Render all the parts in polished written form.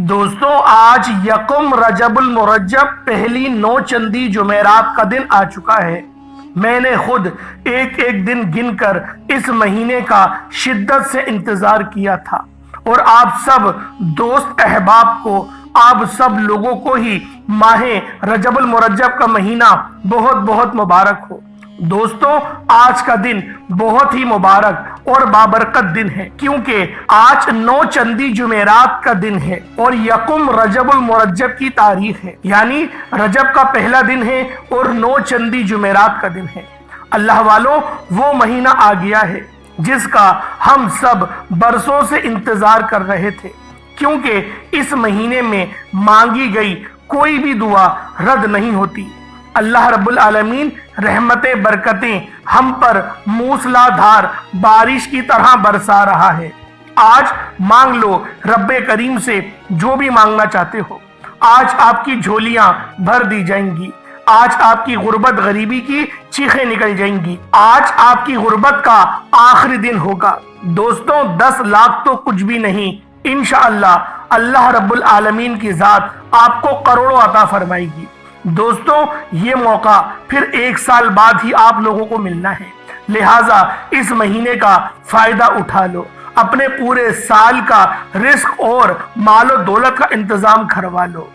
دوستوں آج یکم رجب المرجب پہلی 9 چندی جمعرات کا دن آ چکا ہے۔ میں نے خود ایک ایک دن گن کر اس مہینے کا شدت سے انتظار کیا تھا اور آپ سب دوست احباب کو، آپ سب لوگوں کو ہی ماہ رجب المرجب کا مہینہ بہت بہت مبارک ہو۔ دوستوں آج کا دن بہت ہی مبارک اور بابرکت دن ہے، کیونکہ آج 9 چندی جمعرات کا دن ہے اور یکم رجب المرجب کی تاریخ ہے، یعنی رجب کا پہلا دن ہے اور 9 چندی جمعرات کا دن ہے۔ اللہ والوں، وہ مہینہ آ گیا ہے جس کا ہم سب برسوں سے انتظار کر رہے تھے، کیونکہ اس مہینے میں مانگی گئی کوئی بھی دعا رد نہیں ہوتی۔ اللہ رب العالمین رحمتیں برکتیں ہم پر موسلا دھار بارش کی طرح برسا رہا ہے۔ آج مانگ لو رب کریم سے جو بھی مانگنا چاہتے ہو۔ آج آپ کی جھولیاں بھر دی جائیں گی، آج آپ کی غربت غریبی کی چیخیں نکل جائیں گی، آج آپ کی غربت کا آخری دن ہوگا۔ دوستوں 10 لاکھ تو کچھ بھی نہیں، انشاءاللہ اللہ رب العالمین کی ذات آپ کو کروڑوں عطا فرمائے گی۔ دوستوں یہ موقع پھر 1 سال بعد ہی آپ لوگوں کو ملنا ہے، لہٰذا اس مہینے کا فائدہ اٹھا لو، اپنے پورے سال کا رزق اور مال و دولت کا انتظام کروا لو۔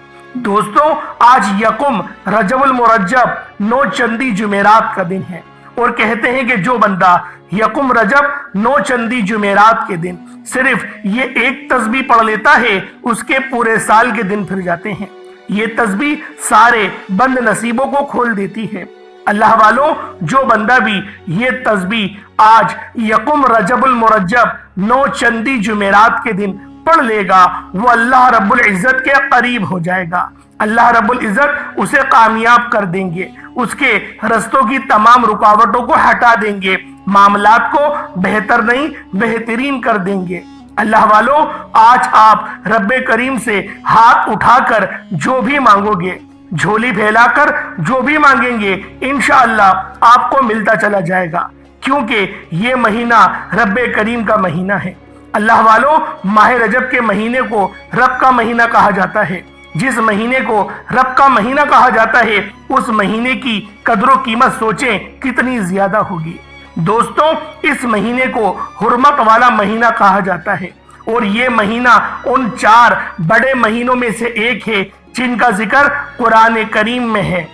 دوستوں آج یکم رجب المرجب 9 چندی جمعرات کا دن ہے اور کہتے ہیں کہ جو بندہ یکم رجب 9 چندی جمعرات کے دن صرف یہ ایک تسبیح پڑھ لیتا ہے، اس کے پورے سال کے دن پھر جاتے ہیں۔ یہ تسبیح سارے بند نصیبوں کو کھول دیتی ہے۔ اللہ والوں، جو بندہ بھی یہ تسبیح آج یکم رجب المرجب 9 چندی جمعرات کے دن پڑھ لے گا، وہ اللہ رب العزت کے قریب ہو جائے گا۔ اللہ رب العزت اسے کامیاب کر دیں گے، اس کے رستوں کی تمام رکاوٹوں کو ہٹا دیں گے، معاملات کو بہتر نہیں بہترین کر دیں گے۔ اللہ والوں، آج آپ رب کریم سے ہاتھ اٹھا کر جو بھی مانگو گے، جھولی پھیلا کر جو بھی مانگیں گے، انشاءاللہ آپ کو ملتا چلا جائے گا، کیونکہ یہ مہینہ رب کریم کا مہینہ ہے۔ اللہ والوں، ماہ رجب کے مہینے کو رب کا مہینہ کہا جاتا ہے۔ جس مہینے کو رب کا مہینہ کہا جاتا ہے، اس مہینے کی قدر و قیمت سوچیں کتنی زیادہ ہوگی۔ دوستوں اس مہینے کو حرمت والا مہینہ کہا جاتا ہے اور یہ مہینہ ان 4 بڑے مہینوں میں سے ایک ہے جن کا ذکر قرآن کریم میں ہے۔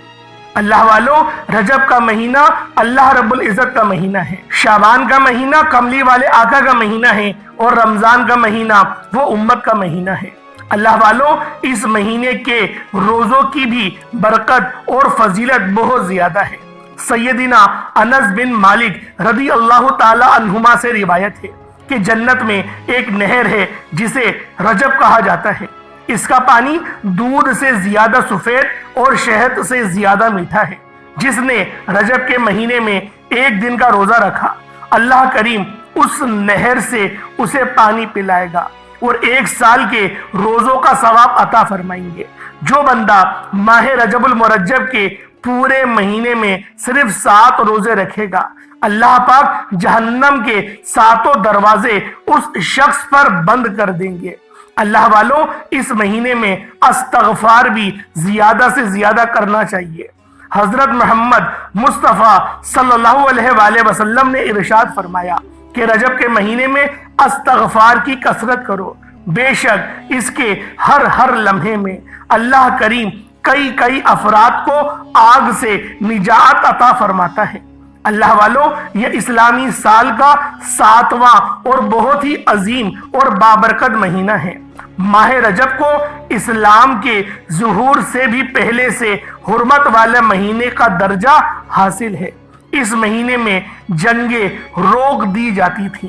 اللہ والوں، رجب کا مہینہ اللہ رب العزت کا مہینہ ہے، شعبان کا مہینہ کملی والے آقا کا مہینہ ہے اور رمضان کا مہینہ وہ امت کا مہینہ ہے۔ اللہ والوں، اس مہینے کے روزوں کی بھی برکت اور فضیلت بہت زیادہ ہے۔ سیدنا انس بن مالک رضی اللہ تعالی عنہما سے روایت ہے کہ جنت میں ایک نہر ہے جسے رجب کہا جاتا ہے۔ اس کا پانی دودھ سے زیادہ سفید اور شہد سے زیادہ میٹھا ہے۔ جس نے رجب کے مہینے میں ایک دن کا روزہ رکھا، اللہ کریم اس نہر سے اسے پانی پلائے گا اور 1 سال کے روزوں کا ثواب عطا فرمائیں گے۔ جو بندہ ماہ رجب المرجب کے پورے مہینے میں صرف 7 روزے رکھے گا، اللہ پاک جہنم کے 7 دروازے اس شخص پر بند کر دیں گے۔ اللہ والوں، اس مہینے میں استغفار بھی زیادہ سے زیادہ کرنا چاہیے۔ حضرت محمد مصطفیٰ صلی اللہ علیہ وآلہ وسلم نے ارشاد فرمایا کہ رجب کے مہینے میں استغفار کی کثرت کرو، بے شک اس کے ہر لمحے میں اللہ کریم کئی افراد کو آگ سے نجات عطا فرماتا ہے۔ اللہ والوں، یہ اسلامی سال کا 7واں اور بہت ہی عظیم اور بابرکت مہینہ ہے۔ ماہ رجب کو اسلام کے ظہور سے بھی پہلے سے حرمت والے مہینے کا درجہ حاصل ہے۔ اس مہینے میں جنگیں روک دی جاتی تھیں۔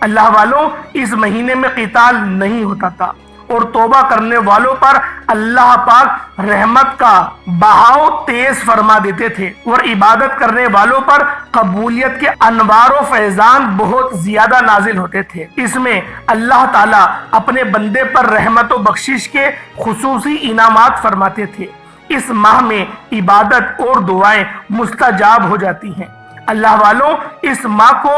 اللہ والوں، اس مہینے میں قتال نہیں ہوتا تھا اور توبہ کرنے والوں پر اللہ پاک رحمت کا بہاؤ تیز فرما دیتے تھے اور عبادت کرنے والوں پر قبولیت کے انوار و فیضان بہت زیادہ نازل ہوتے تھے۔ اس میں اللہ تعالیٰ اپنے بندے پر رحمت و بخشش کے خصوصی انعامات فرماتے تھے۔ اس ماہ میں عبادت اور دعائیں مستجاب ہو جاتی ہیں۔ اللہ والوں، اس ماہ کو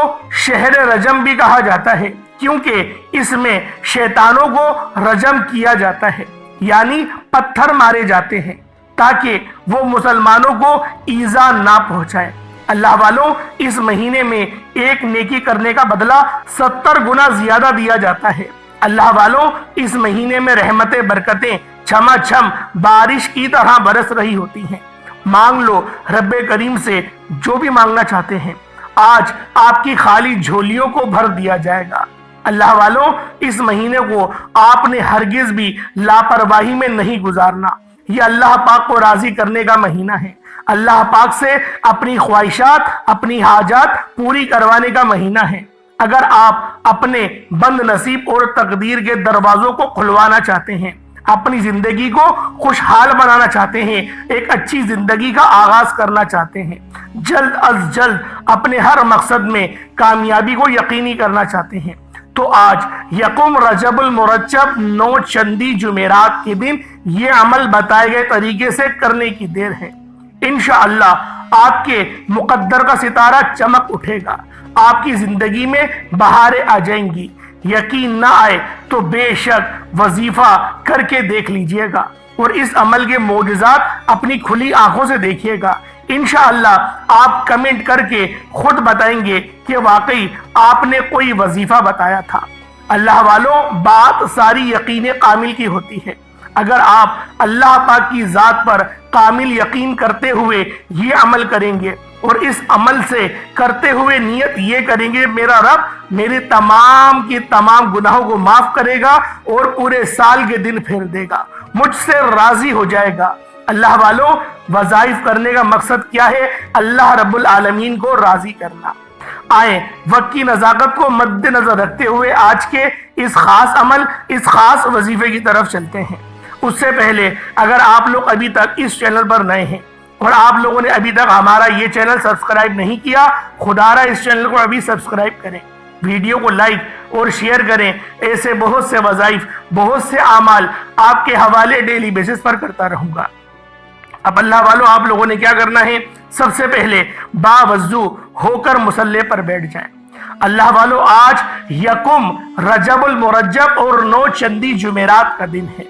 شہر رجب بھی کہا جاتا ہے، کیونکہ اس میں شیطانوں کو رجم کیا جاتا ہے، یعنی پتھر مارے جاتے ہیں تاکہ وہ مسلمانوں کو ایذا نہ پہنچائے۔ اللہ والوں، اس مہینے میں ایک نیکی کرنے کا بدلہ 70 گنا زیادہ دیا جاتا ہے۔ اللہ والوں، اس مہینے میں رحمتیں برکتیں چھما چھم بارش کی طرح برس رہی ہوتی ہیں۔ مانگ لو رب کریم سے جو بھی مانگنا چاہتے ہیں، آج آپ کی خالی جھولیوں کو بھر دیا جائے گا۔ اللہ والوں، اس مہینے کو آپ نے ہرگز بھی لاپرواہی میں نہیں گزارنا۔ یہ اللہ پاک کو راضی کرنے کا مہینہ ہے، اللہ پاک سے اپنی خواہشات، اپنی حاجات پوری کروانے کا مہینہ ہے۔ اگر آپ اپنے بند نصیب اور تقدیر کے دروازوں کو کھلوانا چاہتے ہیں، اپنی زندگی کو خوشحال بنانا چاہتے ہیں، ایک اچھی زندگی کا آغاز کرنا چاہتے ہیں، جلد از جلد اپنے ہر مقصد میں کامیابی کو یقینی کرنا چاہتے ہیں، تو آج یکم رجب المرجب 9 چندی جمعرات کے دن یہ عمل بتائے گئے طریقے سے کرنے کی دیر ہے۔ انشاءاللہ آپ کے مقدر کا ستارہ چمک اٹھے گا، آپ کی زندگی میں بہاریں آ جائیں گی۔ یقین نہ آئے تو بے شک وظیفہ کر کے دیکھ لیجئے گا اور اس عمل کے معجزات اپنی کھلی آنکھوں سے دیکھیے گا۔ انشاءاللہ آپ کمنٹ کر کے خود بتائیں گے کہ واقعی آپ نے کوئی وظیفہ بتایا تھا۔ اللہ والوں، بات ساری یقین کامل کی ہوتی ہے۔ اگر آپ اللہ پاک کی ذات پر کامل یقین کرتے ہوئے یہ عمل کریں گے اور اس عمل سے کرتے ہوئے نیت یہ کریں گے میرا رب میرے تمام کے تمام گناہوں کو معاف کرے گا اور پورے سال کے دن پھیر دے گا، مجھ سے راضی ہو جائے گا۔ اللہ والوں، وظائف کرنے کا مقصد کیا ہے؟ اللہ رب العالمین کو راضی کرنا۔ آئیں وقت کی نزاکت کو مد نظر رکھتے ہوئے آج کے اس خاص عمل، اس خاص وظیفے کی طرف چلتے ہیں۔ اس سے پہلے اگر آپ لوگ ابھی تک اس چینل پر نئے ہیں اور آپ لوگوں نے ابھی تک ہمارا یہ چینل سبسکرائب نہیں کیا، خدارا اس چینل کو ابھی سبسکرائب کریں، ویڈیو کو لائک اور شیئر کریں۔ ایسے بہت سے وظائف، بہت سے اعمال آپ کے حوالے ڈیلی بیسس پر کرتا رہوں گا۔ اب اللہ والوں، آپ لوگوں نے کیا کرنا ہے؟ سب سے پہلے باوضو ہو کر مصلی پر بیٹھ جائیں۔ اللہ والوں، آج یکم رجب المرجب اور 9 چندی جمعرات کا دن ہے۔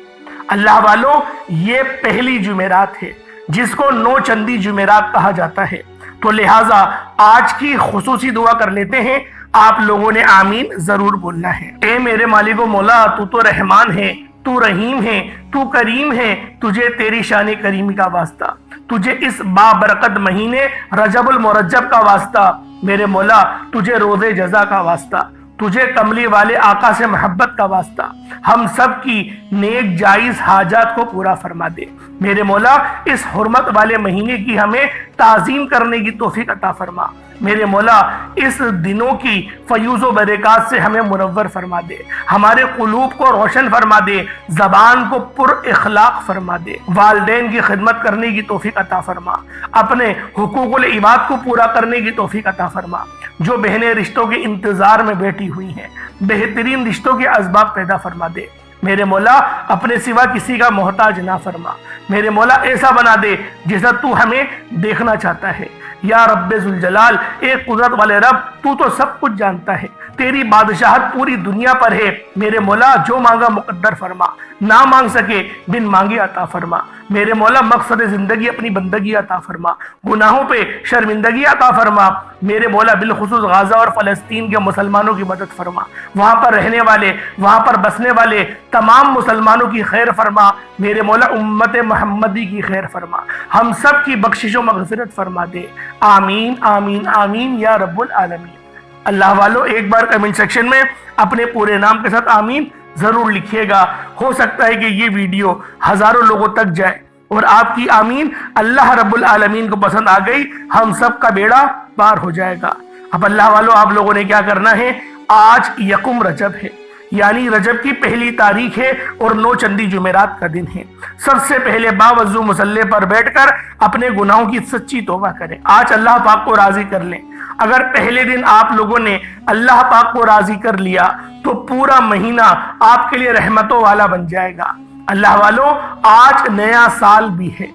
اللہ والوں، یہ پہلی جمعرات ہے جس کو 9 چندی جمعرات کہا جاتا ہے، تو لہٰذا آج کی خصوصی دعا کر لیتے ہیں۔ آپ لوگوں نے آمین ضرور بولنا ہے۔ اے میرے مالک و مولا، تو تو رحمان ہے، تو رحیم ہے، تو کریم ہے، تجھے تیری شان کریمی کا واسطہ، تجھے اس بابرکت مہینے رجب المرجب کا واسطہ، میرے مولا تجھے روز جزا کا واسطہ، تجھے کملی والے آقا سے محبت کا واسطہ، ہم سب کی نیک جائز حاجات کو پورا فرما دے۔ میرے مولا اس حرمت والے مہینے کی ہمیں تعظیم کرنے کی توفیق عطا فرما۔ میرے مولا اس دنوں کی فیوز و برکات سے ہمیں منور فرما دے، ہمارے قلوب کو روشن فرما دے، زبان کو پر اخلاق فرما دے، والدین کی خدمت کرنے کی توفیق عطا فرما، اپنے حقوق العباد کو پورا کرنے کی توفیق عطا فرما۔ جو بہنیں رشتوں کے انتظار میں بیٹھی ہوئی ہیں، بہترین رشتوں کے اسباب پیدا فرما دے۔ میرے مولا اپنے سوا کسی کا محتاج نہ فرما۔ میرے مولا ایسا بنا دے جیسا تو ہمیں دیکھنا چاہتا ہے۔ یا رب ذوالجلال، اے قدرت والے رب، تو تو سب کچھ جانتا ہے، تیری بادشاہت پوری دنیا پر ہے۔ میرے مولا جو مانگا مقدر فرما، نہ مانگ سکے بن مانگے عطا فرما۔ میرے مولا مقصد زندگی اپنی بندگی عطا فرما، گناہوں پہ شرمندگی عطا فرما۔ میرے مولا بالخصوص غزہ اور فلسطین کے مسلمانوں کی مدد فرما، وہاں پر رہنے والے، وہاں پر بسنے والے تمام مسلمانوں کی خیر فرما۔ میرے مولا امت محمدی کی خیر فرما، ہم سب کی بخشش و مغفرت فرما دے۔ آمین آمین آمین یا رب العالمین۔ اللہ والوں، ایک بار کمنٹ سیکشن میں اپنے پورے نام کے ساتھ آمین ضرور لکھیے گا۔ ہو سکتا ہے کہ یہ ویڈیو ہزاروں لوگوں تک جائے اور آپ کی آمین اللہ رب العالمین کو پسند آ گئی، ہم سب کا بیڑا پار ہو جائے گا۔ اب اللہ والوں، آپ لوگوں نے کیا کرنا ہے؟ آج یکم رجب ہے، یعنی رجب کی پہلی تاریخ ہے اور 9 چندی جمعرات کا دن ہے۔ سب سے پہلے باوضو مصلی پر بیٹھ کر اپنے گناہوں کی سچی توبہ کریں، آج اللہ پاک کو راضی کر لیں۔ اگر پہلے دن آپ لوگوں نے اللہ پاک کو راضی کر لیا تو پورا مہینہ آپ کے لیے رحمتوں والا بن جائے گا۔ اللہ والوں، آج نیا سال بھی ہے،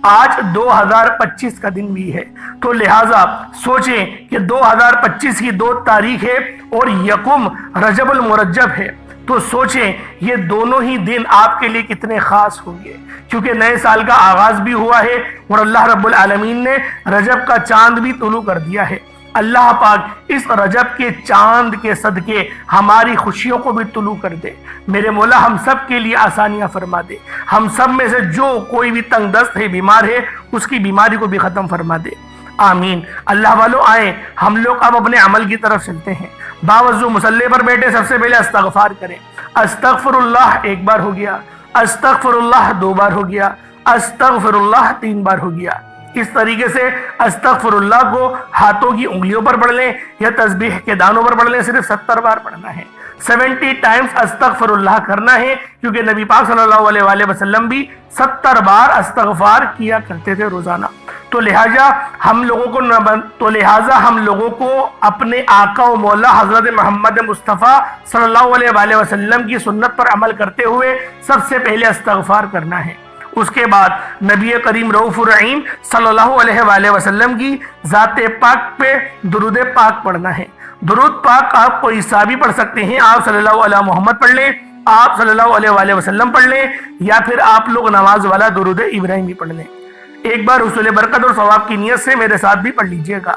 آج 2025 کا دن بھی ہے، تو لہٰذا سوچیں کہ 2025 کی 2 تاریخ ہے اور یکم رجب المرجب ہے، تو سوچیں یہ دونوں ہی دن آپ کے لیے کتنے خاص ہوں گے، کیونکہ نئے سال کا آغاز بھی ہوا ہے اور اللہ رب العالمین نے رجب کا چاند بھی طلوع کر دیا ہے۔ اللہ پاک اس رجب کے چاند کے صدقے ہماری خوشیوں کو بھی طلوع کر دے۔ میرے مولا ہم سب کے لیے آسانیاں فرما دے، ہم سب میں سے جو کوئی بھی تنگ دست ہے، بیمار ہے، اس کی بیماری کو بھی ختم فرما دے، آمین۔ اللہ والو آئیں ہم لوگ اب اپنے عمل کی طرف چلتے ہیں۔ باوضو مصلی پر بیٹھے سب سے پہلے استغفار کریں۔ استغفر اللہ 1 بار ہو گیا، استغفر اللہ 2 بار ہو گیا، استغفر اللہ 3 بار ہو گیا۔ اس طریقے سے استغفر اللہ کو ہاتھوں کی انگلیوں پر پڑھ لیں یا تسبیح کے دانوں پر پڑھ لیں، صرف 70 بار پڑھنا ہے۔ 70 ٹائمز استغفر اللہ کرنا ہے، کیونکہ نبی پاک صلی اللہ علیہ وآلہ وسلم بھی 70 بار استغفار کیا کرتے تھے روزانہ۔ تو لہٰذا ہم لوگوں کو اپنے آقا و مولا حضرت محمد مصطفیٰ صلی اللہ علیہ وآلہ وسلم کی سنت پر عمل کرتے ہوئے سب سے پہلے استغفار کرنا ہے۔ اس کے بعد نبی کریم رؤوف الرحیم صلی اللہ علیہ وآلہ وسلم کی ذات پاک پہ درود پاک پڑھنا ہے۔ درود پاک آپ کوئی سا بھی پڑھ سکتے ہیں، آپ صلی اللہ علیہ محمد پڑھ لیں، آپ صلی اللہ علیہ وآلہ وسلم پڑھ لیں، یا پھر آپ لوگ نماز والا درود ابراہیمی پڑھ لیں۔ ایک بار حصول برکت اور ثواب کی نیت سے میرے ساتھ بھی پڑھ لیجئے گا۔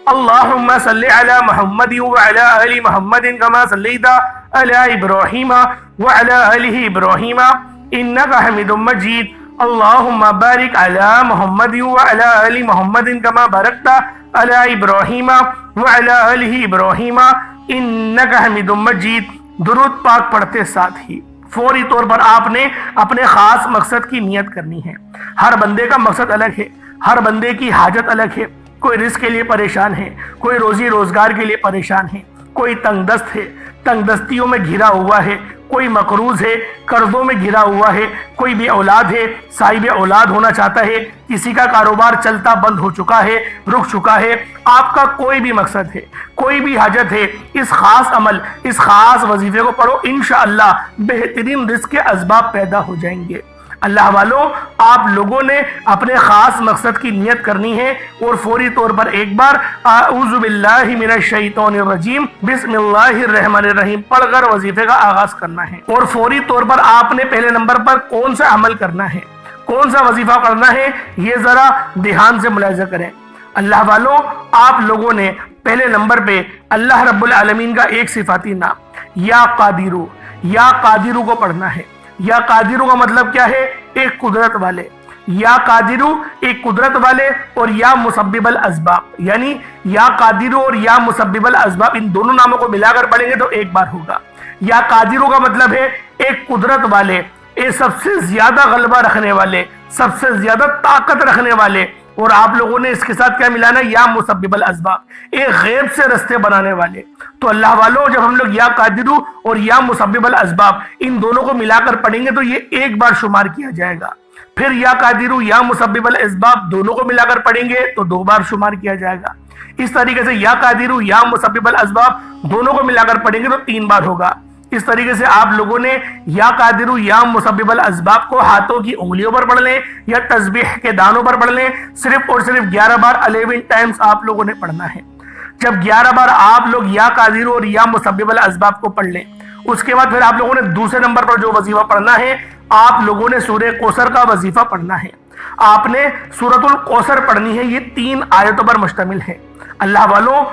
اللہم صلی علی محمد وعلی آل محمد کما صلیت علی ابراہیم وعلی آل ابراہیم انک حمید مجید۔ اللہم بارک علی محمد وعلی آل محمد کما بارکت علی ابراہیم وعلی آل ابراہیم انک حمید مجید۔ درود پاک پڑھتے ساتھ ہی فوری طور پر آپ نے اپنے خاص مقصد کی نیت کرنی ہے۔ ہر بندے کا مقصد الگ ہے، ہر بندے کی حاجت الگ ہے۔ کوئی رزق کے لیے پریشان ہے، کوئی روزی روزگار کے لیے پریشان ہے، کوئی تنگ دست ہے، تنگ دستیوں میں گھرا ہوا ہے، کوئی مقروض ہے، قرضوں میں گھرا ہوا ہے، کوئی بھی اولاد ہے، صاحب اولاد ہونا چاہتا ہے، کسی کا کاروبار چلتا بند ہو چکا ہے، رک چکا ہے۔ آپ کا کوئی بھی مقصد ہے، کوئی بھی حاجت ہے، اس خاص عمل، اس خاص وظیفے کو پڑھو، انشاءاللہ بہترین رزق کے اسباب پیدا ہو جائیں گے۔ اللہ والوں آپ لوگوں نے اپنے خاص مقصد کی نیت کرنی ہے اور فوری طور پر ایک بار اعوذ باللہ من الشیطان الرجیم بسم اللہ الرحمن الرحیم پڑھ کر وظیفے کا آغاز کرنا ہے۔ اور فوری طور پر آپ نے پہلے نمبر پر کون سا عمل کرنا ہے، کون سا وظیفہ کرنا ہے، یہ ذرا دھیان سے ملاحظہ کریں۔ اللہ والوں آپ لوگوں نے پہلے نمبر پہ اللہ رب العالمین کا ایک صفاتی نام یا قادرو، یا قادرو کو پڑھنا ہے۔ یا قادرو کا مطلب کیا ہے؟ ایک قدرت والے۔ یا قادرو ایک قدرت والے، اور یا مسبب الاسباب، یعنی یا قادرو اور یا مسبب الاسباب ان دونوں ناموں کو ملا کر پڑھیں گے تو ایک بار ہوگا۔ یا قادرو کا مطلب ہے ایک قدرت والے، ایک سب سے زیادہ غلبہ رکھنے والے، سب سے زیادہ طاقت رکھنے والے، اور آپ لوگوں نے اس کے ساتھ کیا ملانا؟ یا مسبب الاسباب، ایک غیب سے رستے بنانے والے۔ تو اللہ والوں جب ہم لوگ یا قادرو اور یا مسبب الاسباب ان دونوں کو ملا کر پڑھیں گے تو یہ ایک بار شمار کیا جائے گا۔ پھر یا قادرو یا مسبب الاسباب دونوں کو ملا کر پڑھیں گے تو 2 بار شمار کیا جائے گا۔ اس طریقے سے یا قادرو یا مسبب الاسباب دونوں کو ملا کر پڑھیں گے تو 3 بار ہوگا۔ اس طریقے سے آپ لوگوں نے یا قادرو یا مسبب الاسباب کو ہاتھوں کی انگلیوں پر پڑھ لیں یا تسبیح کے دانوں پر پڑھ لیں، صرف اور صرف 11 بار 11 ٹائمز آپ لوگوں نے پڑھنا ہے۔ جب 11 بار آپ لوگ یا قادرو اور یا مسبب الاسباب کو پڑھ لیں، اس کے بعد پھر آپ لوگوں نے دوسرے نمبر پر جو وظیفہ پڑھنا ہے، آپ لوگوں نے سورہ کوثر کا وظیفہ پڑھنا ہے۔ آپ نے سورۃ الکوثر پڑھنی ہے، یہ 3 آیتوں پر مشتمل ہے۔ اللہ والوں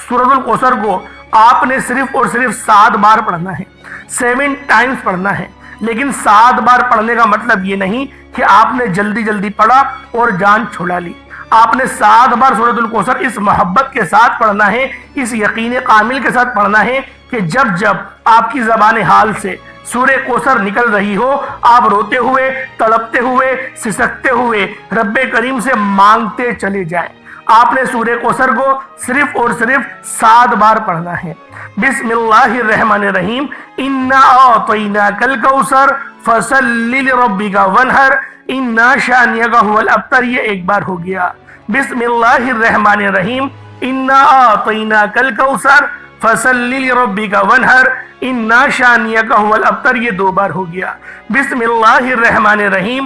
سورۃ الکوثر کو آپ نے صرف اور صرف 7 بار پڑھنا ہے، 7 ٹائمز پڑھنا ہے۔ لیکن 7 بار پڑھنے کا مطلب یہ نہیں کہ آپ نے جلدی جلدی پڑھا اور جان چھڑا لی۔ آپ نے 7 بار سورۃ الکوثر اس محبت کے ساتھ پڑھنا ہے، اس یقین کامل کے ساتھ پڑھنا ہے کہ جب جب آپ کی زبان حال سے سورہ کوثر نکل رہی ہو، آپ روتے ہوئے، تڑپتے ہوئے، سسکتے ہوئے رب کریم سے مانگتے چلے جائیں۔ آپ نے سورہ کوثر کو صرف اور صرف 7 بار پڑھنا ہے۔ بسم اللہ الرحمن الرحیم انا اعطیناک الکوثر فصل لربک وانحر انا شانئک هو الابتر، یہ ایک بار ہو گیا۔ بسم اللہ الرحمن الرحیم انا اعطیناک الکوثر فصل لربک وانحر انا شانئک هو الابتر، یہ 2 بار ہو گیا۔ بسم اللہ الرحمن الرحیم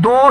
2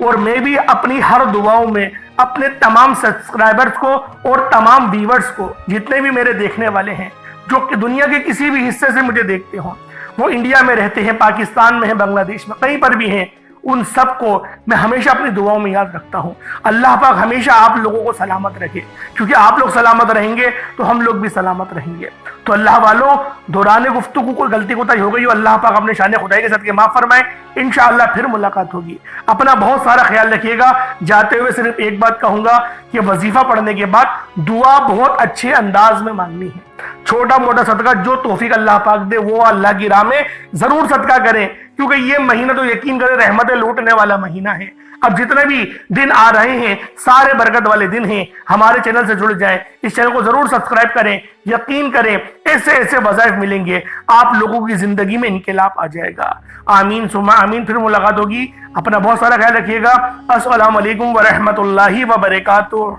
اور میں بھی اپنی ہر دعاؤں میں اپنے تمام سبسکرائبرز کو اور تمام ویورز کو، جتنے بھی میرے دیکھنے والے ہیں جو کہ دنیا کے کسی بھی حصے سے مجھے دیکھتے ہوں، وہ انڈیا میں رہتے ہیں، پاکستان میں ہیں، بنگلہ دیش میں، کہیں پر بھی ہیں، ان سب کو میں ہمیشہ اپنی دعاؤں میں یاد رکھتا ہوں۔ اللہ پاک ہمیشہ آپ لوگوں کو سلامت رکھے، کیونکہ آپ لوگ سلامت رہیں گے تو ہم لوگ بھی سلامت رہیں گے۔ تو اللہ والوں، دوران گفتگو کوئی غلطی کوتاہی ہو گئی ہو، اللہ پاک اپنے شان خدائی کے صدقے معاف فرمائے۔ انشاءاللہ پھر ملاقات ہوگی۔ اپنا بہت سارا خیال رکھیے گا۔ جاتے ہوئے صرف ایک بات کہوں گا کہ وظیفہ پڑھنے کے بعد دعا بہت اچھے انداز میں مانگنی ہے۔ چھوٹا موٹا صدقہ جو توفیق اللہ پاک دے وہ اللہ کی راہ میں ضرور صدقہ کریں، کیونکہ یہ مہینہ تو یقین کریں رحمتیں لوٹنے والا مہینہ ہے۔ اب جتنے بھی دن آ رہے ہیں سارے برکت والے دن ہیں، ہمارے چینل سے جڑ جائیں، اس چینل کو ضرور سبسکرائب کریں، یقین کریں ایسے ایسے وظائف ملیں گے، آپ لوگوں کی زندگی میں انقلاب آ جائے گا۔ آمین ثم آمین۔ پھر ملاقات ہوگی، اپنا بہت سارا خیال رکھیے گا۔ السلام علیکم ورحمۃ اللہ وبرکاتہ۔